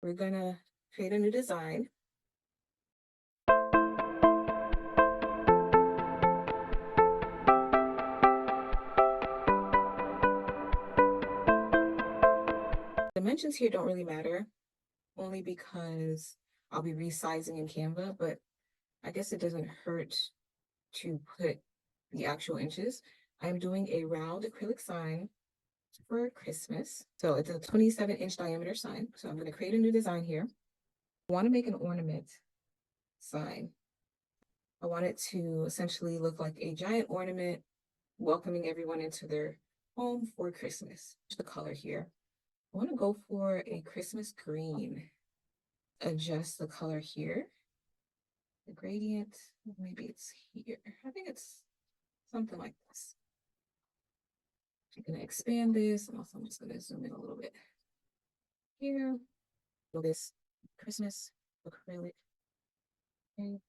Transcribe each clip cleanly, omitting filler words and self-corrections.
We're gonna create a new design. Dimensions here don't really matter, only because I'll be resizing in Canva, but I guess it doesn't hurt to put the actual inches. I'm doing a round acrylic sign for Christmas. So it's a 27-inch diameter sign. So I'm going to create a new design here. I want to make an ornament sign. I want it to essentially look like a giant ornament welcoming everyone into their home for Christmas. The color here. I want to go for a Christmas green. Adjust the color here. The gradient, maybe it's here. I think it's something like this. I'm going to expand this, and also I'm just going to zoom in a little bit here. So this Christmas acrylic. Okay.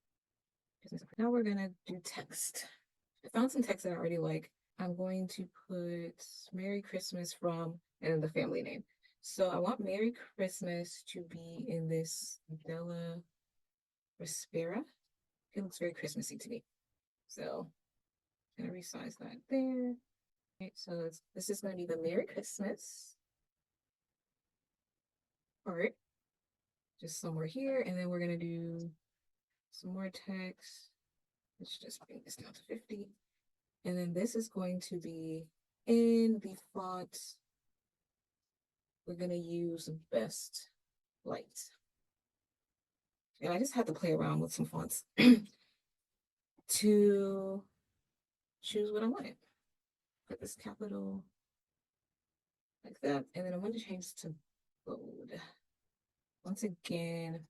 Now we're going to do text. I found some text that I already like. I'm going to put Merry Christmas from, and then the family name. So I want Merry Christmas to be in this Della Respera. It looks very Christmassy to me. So I'm going to resize that there. Okay, so this is going to be the Merry Christmas part. Just somewhere here. And then we're going to do some more text. Let's just bring this down to 50. And then this is going to be in the font. We're going to use Best Light. And I just had to play around with some fonts to choose what I wanted. Put this capital like that. And then I'm going to change to bold. Once again,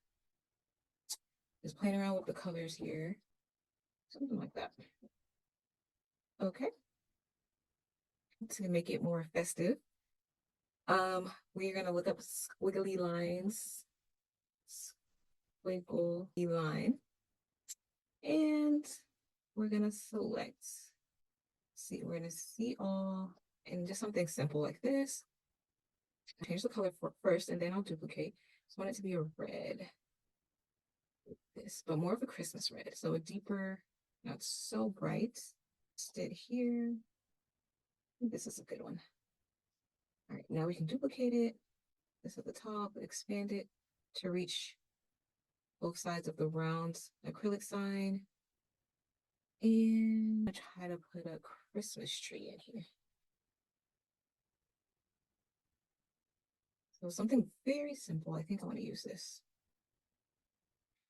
just playing around with the colors here. Something like that. Okay. To make it more festive, we're gonna look up squiggly lines, squiggly line, and we're gonna select. See, we're gonna see all, and just something simple like this. Change the color for first, and then I'll duplicate. Just want it to be a red. This, but more of a Christmas red, so a deeper, not so bright. Sit here. This is a good one. All right, now we can duplicate it. This at the top, expand it to reach both sides of the round acrylic sign. And I try to put a Christmas tree in here. So something very simple. I think I want to use this.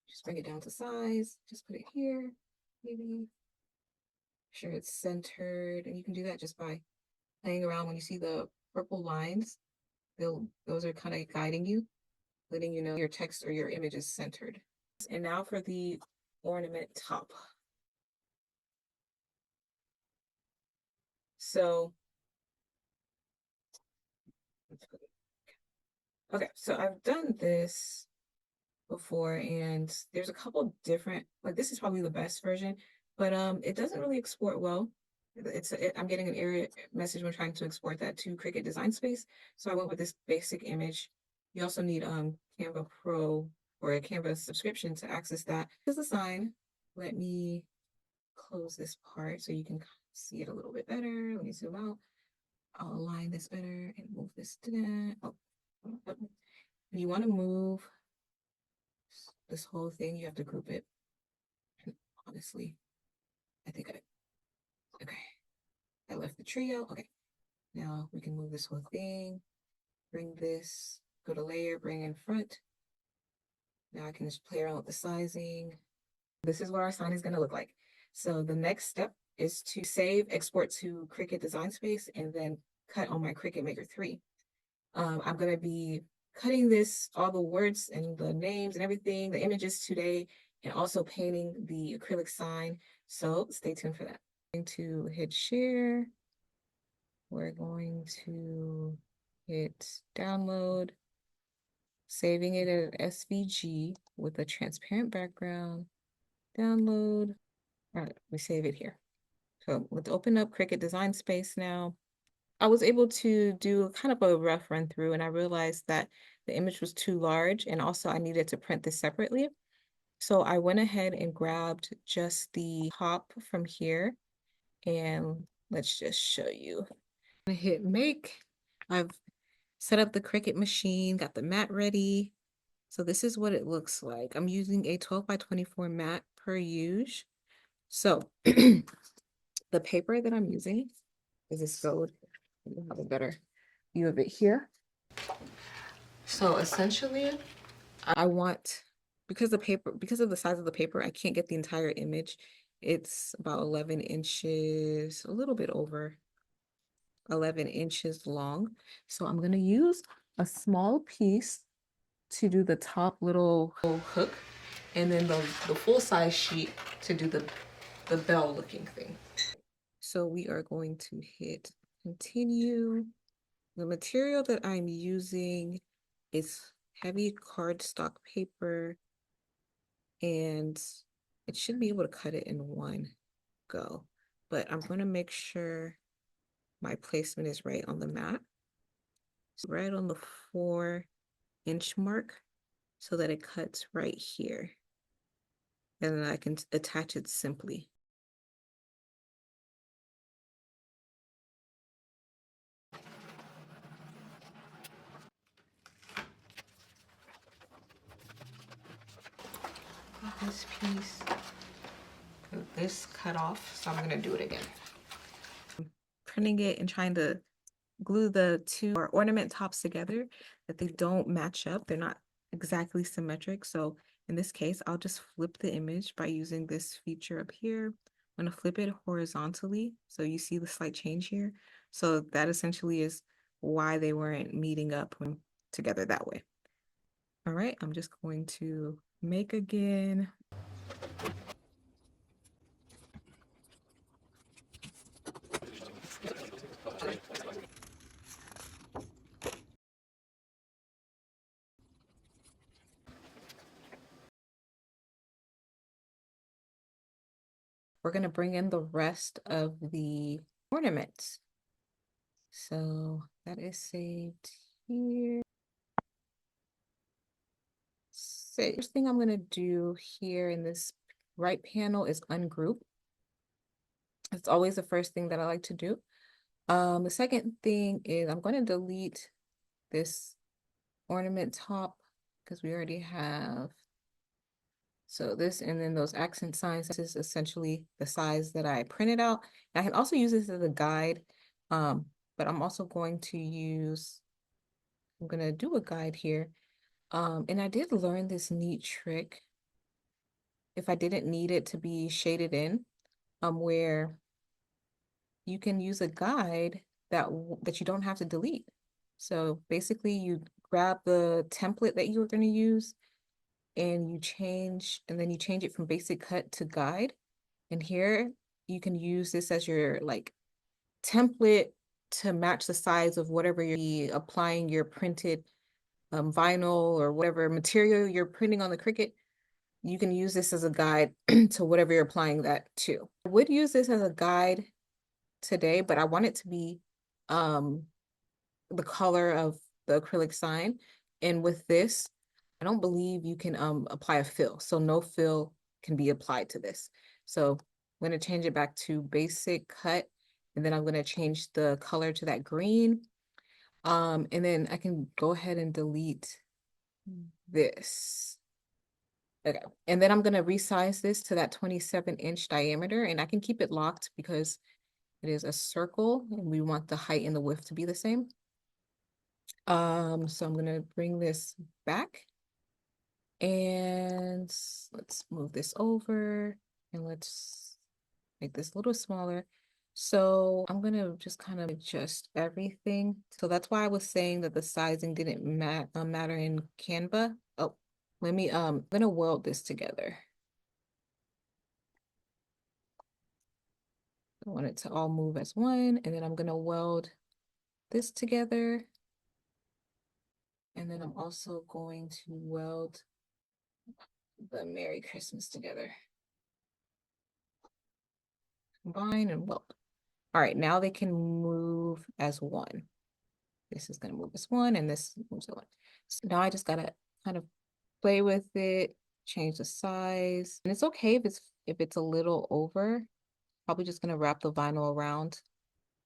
Just bring it down to size. Just put it here, maybe. Sure it's centered, and you can do that just by playing around. When you see the purple lines, those are kind of guiding you, letting you know your text or your image is centered. And now for the ornament top. So, okay, so I've done this before, and there's a couple different, like this is probably the best version, but it doesn't really export well. I'm getting an error message when trying to export that to Cricut Design Space. So I went with this basic image. You also need Canva Pro or a Canva subscription to access that. Here's the sign. Let me close this part so you can see it a little bit better. Let me zoom out. I'll align this better and move this to that. Oh, you want to move this whole thing, you have to group it. Honestly, I think okay. I left the tree out. Okay. Now we can move this whole thing. Bring this, go to layer, bring in front. Now I can just play around with the sizing. This is what our sign is going to look like. So the next step is to save, export to Cricut Design Space, and then cut on my Cricut Maker 3. I'm going to be cutting this, all the words and the names and everything, the images today, and also painting the acrylic sign. So stay tuned for that. I'm going to hit share. We're going to hit download, saving it as SVG with a transparent background. Download. All right, we save it here. So let's open up Cricut Design Space now. I was able to do kind of a rough run through, and I realized that the image was too large, and also I needed to print this separately. So I went ahead and grabbed just the top from here, and let's just show you. I hit make. I've set up the Cricut machine, got the mat ready. So this is what it looks like. I'm using a 12 by 24 mat per use. So the paper that I'm using is this gold. You'll have a better view of it here. So essentially, I want, because of the size of the paper, I can't get the entire image. It's about 11 inches, a little bit over 11 inches long. So I'm going to use a small piece to do the top little hook, and then the full size sheet to do the bell looking thing. So we are going to hit continue. The material that I'm using is heavy cardstock paper, and it should be able to cut it in one go. But I'm going to make sure my placement is right on the mat. So right on the 4-inch mark so that it cuts right here. And then I can attach it simply. This piece, this cut off, so I'm gonna do it again. Printing it and trying to glue the two ornament tops together, that they don't match up. They're not exactly symmetric. So in this case, I'll just flip the image by using this feature up here. I'm gonna flip it horizontally. So you see the slight change here. So that essentially is why they weren't meeting up when together that way. All right, I'm just going to make again. We're going to bring in the rest of the ornaments. So that is saved here. So first thing I'm going to do here in this right panel is ungroup. It's always the first thing that I like to do. The second thing is I'm going to delete this ornament top because we already have. So this, and then those accent signs, this is essentially the size that I printed out. And I can also use this as a guide, but I'm also going to use, I'm going to do a guide here. And I did learn this neat trick if I didn't need it to be shaded in, where you can use a guide that you don't have to delete. So basically you grab the template that you were going to use and then you change it from basic cut to guide. And here you can use this as your like template to match the size of whatever you're applying your printed vinyl or whatever material you're printing on the Cricut. You can use this as a guide to whatever you're applying that to. I would use this as a guide today, but I want it to be the color of the acrylic sign. And with this, I don't believe you can apply a fill. So no fill can be applied to this. So I'm going to change it back to basic cut, and then I'm going to change the color to that green. And then I can go ahead and delete this. Okay, and then I'm going to resize this to that 27-inch diameter, and I can keep it locked because it is a circle and we want the height and the width to be the same. So I'm going to bring this back, and let's move this over, and let's make this a little smaller. So I'm going to just kind of adjust everything. So that's why I was saying that the sizing didn't matter in Canva. Oh, I'm going to weld this together. I want it to all move as one, and then I'm going to weld this together. And then I'm also going to weld the Merry Christmas together. Combine and weld. All right, now they can move as one. This is gonna move this one and this moves the one. So now I just gotta kind of play with it, change the size. And it's okay if it's a little over. Probably just gonna wrap the vinyl around.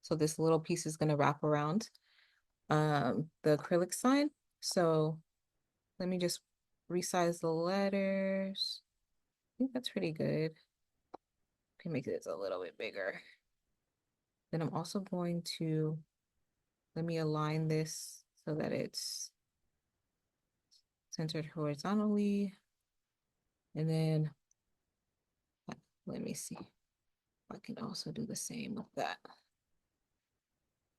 So this little piece is gonna wrap around the acrylic sign. So let me just resize the letters. I think that's pretty good. Can make this a little bit bigger. Then I'm also going to let me align this so that it's centered horizontally. And then let me see. I can also do the same with that.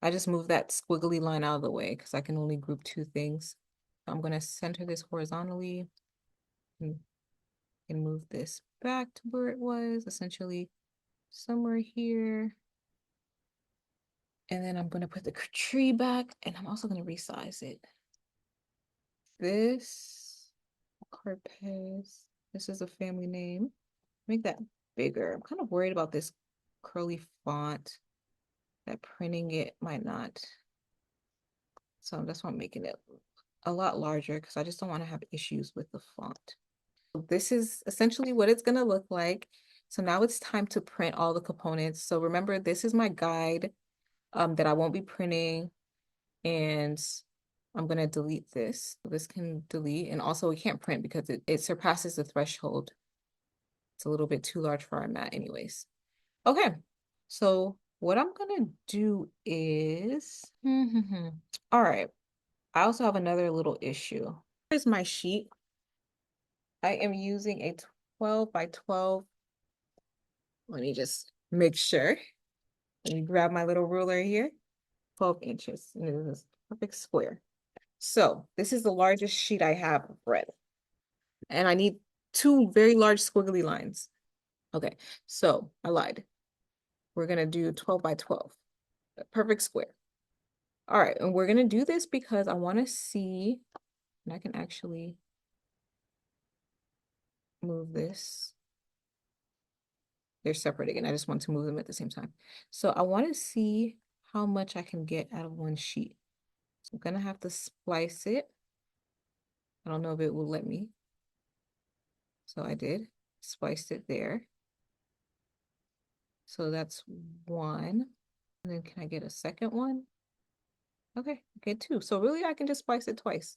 I just moved that squiggly line out of the way because I can only group two things. I'm going to center this horizontally and move this back to where it was, essentially somewhere here. And then I'm going to put the tree back and I'm also going to resize it. This Carpez, this is a family name. Make that bigger. I'm kind of worried about this curly font, that printing it might not. So that's why I'm making it a lot larger because I just don't want to have issues with the font. This is essentially what it's going to look like. So now it's time to print all the components. So remember, this is my guide that I won't be printing, and I'm going to delete this. This can delete, and also we can't print because it surpasses the threshold. It's a little bit too large for our mat anyways. Okay, so what I'm gonna do is, all right, I also have another little issue. Here's my sheet. I am using a 12 by 12. Let me just make sure. Let me grab my little ruler here. 12 inches, and it is a perfect square. So this is the largest sheet I have of red. And I need two very large squiggly lines. Okay, so I lied. We're gonna do 12 by 12, a perfect square. All right, and we're gonna do this because I wanna see, and I can actually move this. They're separate again. I just want to move them at the same time. So I wanna see how much I can get out of one sheet. So I'm gonna have to splice it. I don't know if it will let me. So I did, spliced it there. So that's one. And then can I get a second one? Okay, get two. So really I can just splice it twice.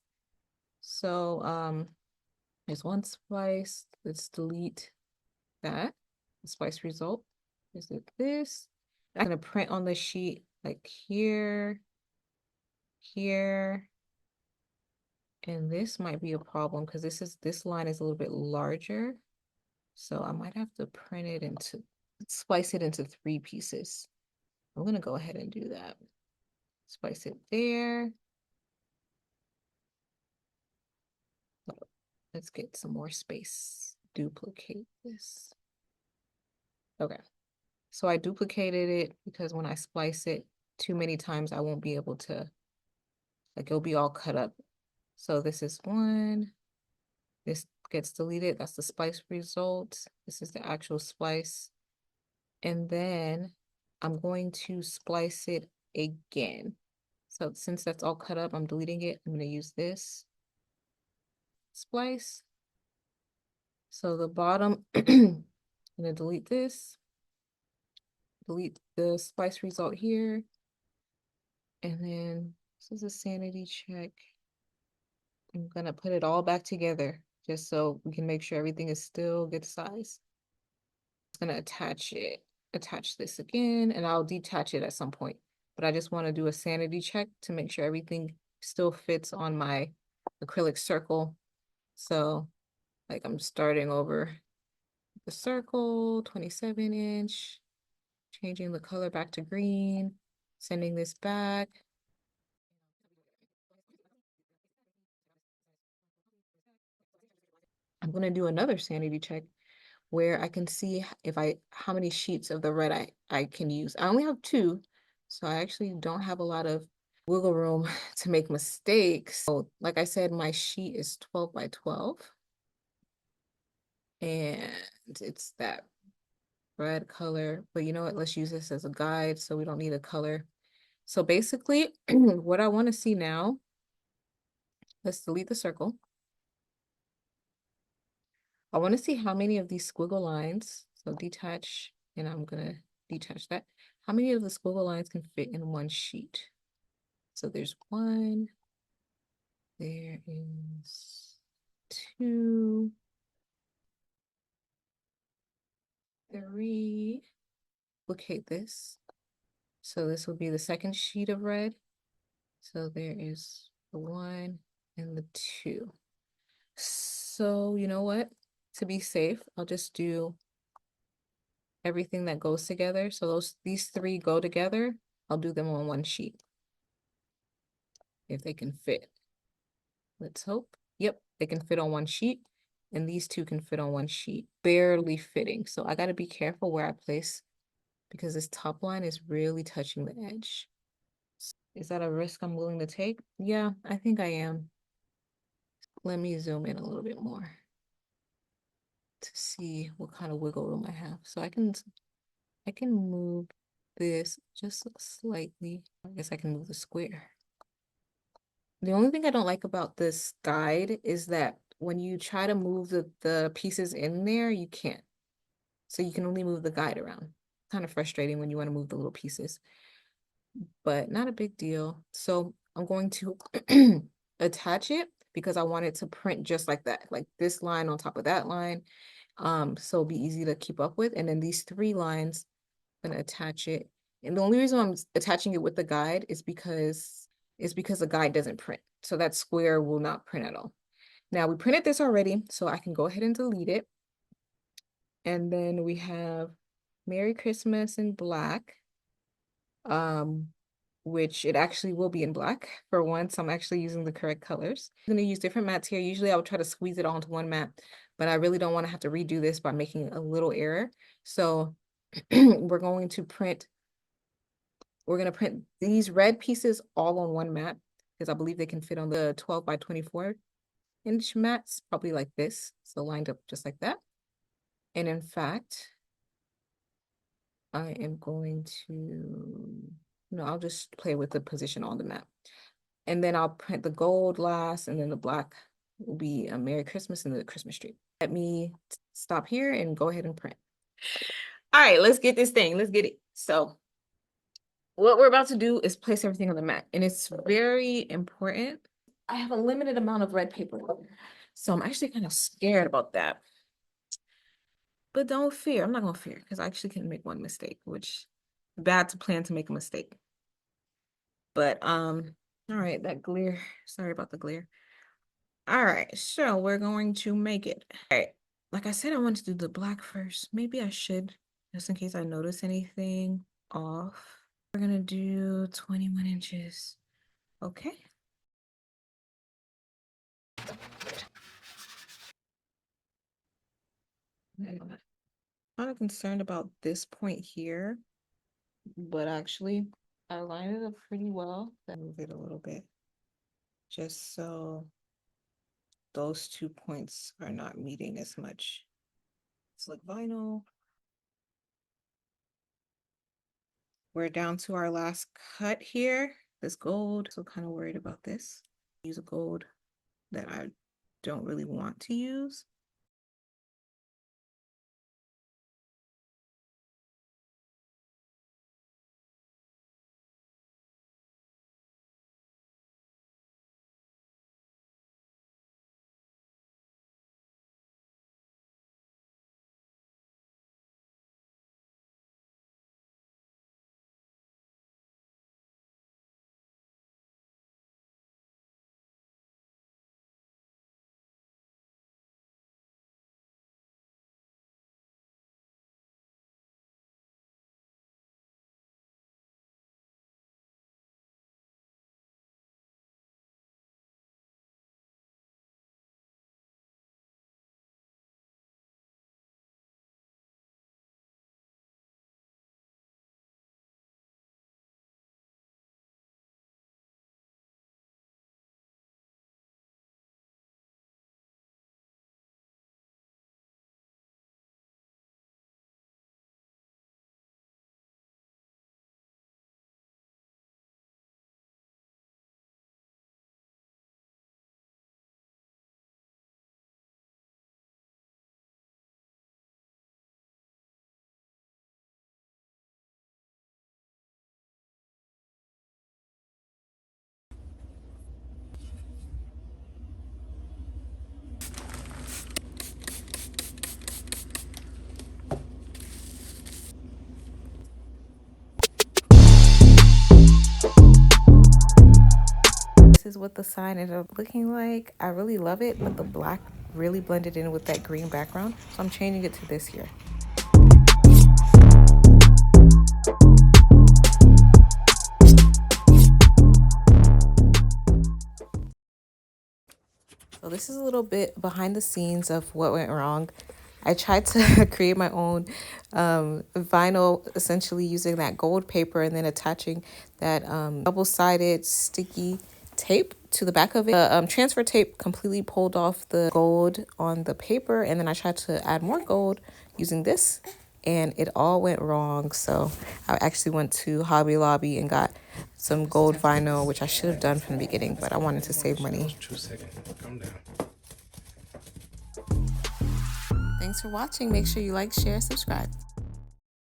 So there's one splice. Let's delete that. The splice result is it this. I'm gonna print on the sheet like here, here. And this might be a problem because this line is a little bit larger. So I might have to print it into, splice it into 3 pieces. I'm gonna go ahead and do that. Splice it there. Let's get some more space. Duplicate this. Okay. So I duplicated it because when I splice it too many times, I won't be able to, like it'll be all cut up. So this is one. This gets deleted. That's the splice result. This is the actual splice. And then I'm going to splice it again. So since that's all cut up, I'm deleting it. I'm going to use this splice. So the bottom, I'm going to delete this. Delete the splice result here. And then this is a sanity check. I'm gonna put it all back together just so we can make sure everything is still good size. I'm gonna attach this again, and I'll detach it at some point. But I just want to do a sanity check to make sure everything still fits on my acrylic circle. So like I'm starting over the circle, 27-inch, changing the color back to green, sending this back. I'm going to do another sanity check where I can see if how many sheets of the red I can use. I only have 2, so I actually don't have a lot of wiggle room to make mistakes. So like I said, my sheet is 12 by 12. And it's that red color. But you know what? Let's use this as a guide so we don't need a color. So basically, what I want to see now, let's delete the circle. I want to see how many of these squiggle lines, so detach, and I'm gonna detach that. How many of the squiggle lines can fit in one sheet? So there's one, there is two, three. Duplicate this. So this will be the second sheet of red. So there is the one and the two. So you know what? To be safe, I'll just do everything that goes together. So these three go together. I'll do them on one sheet if they can fit. Let's hope. Yep, they can fit on one sheet. And these two can fit on one sheet. Barely fitting. So I got to be careful where I place because this top line is really touching the edge. Is that a risk I'm willing to take? Yeah, I think I am. Let me zoom in a little bit more to see what kind of wiggle room I have. So I can move this just slightly. I guess I can move the square. The only thing I don't like about this guide is that when you try to move the pieces in there, you can't. So you can only move the guide around. Kind of frustrating when you want to move the little pieces, but not a big deal. So I'm going to attach it because I want it to print just like that, like this line on top of that line. So it'll be easy to keep up with. And then these three lines, I'm gonna attach it. And the only reason I'm attaching it with the guide is because the guide doesn't print. So that square will not print at all. Now we printed this already, so I can go ahead and delete it. And then we have Merry Christmas in black, which it actually will be in black for once. I'm actually using the correct colors. I'm gonna use different mats here. Usually I would try to squeeze it all into one mat, but I really don't want to have to redo this by making a little error. So we're going to print these red pieces all on one mat because I believe they can fit on the 12 by 24 inch mats, probably like this. So lined up just like that. And in fact, I am going to, no, I'll just play with the position on the map. And then I'll print the gold last, and then the black will be a Merry Christmas and the Christmas tree. Let me stop here and go ahead and print. All right, let's get this thing. Let's get it. So what we're about to do is place everything on the mat, and it's very important. I have a limited amount of red paper, so I'm actually kind of scared about that. But don't fear. I'm not gonna fear because I actually can make one mistake, which bad to plan to make a mistake. But all right, that glare. Sorry about the glare. All right, so we're going to make it. All right, like I said, I wanted to do the black first. Maybe I should, just in case I notice anything off. We're gonna do 21 inches. Okay. I'm kind of concerned about this point here, but actually I lined it up pretty well. Move it a little bit, just so those 2 points are not meeting as much. It's like vinyl. We're down to our last cut here. This gold, so kind of worried about this. Use a gold that I don't really want to use. what the sign ended up looking like. I really love it, but the black really blended in with that green background. So I'm changing it to this here. So this is a little bit behind the scenes of what went wrong. I tried to create my own vinyl, essentially using that gold paper and then attaching that double-sided sticky tape to the back of it. The transfer tape completely pulled off the gold on the paper, and then I tried to add more gold using this, and it all went wrong. So I actually went to Hobby Lobby and got some gold vinyl, which I should have done from the beginning, but I wanted to save money. 2 seconds. Calm down. Thanks for watching. Make sure you like, share, subscribe.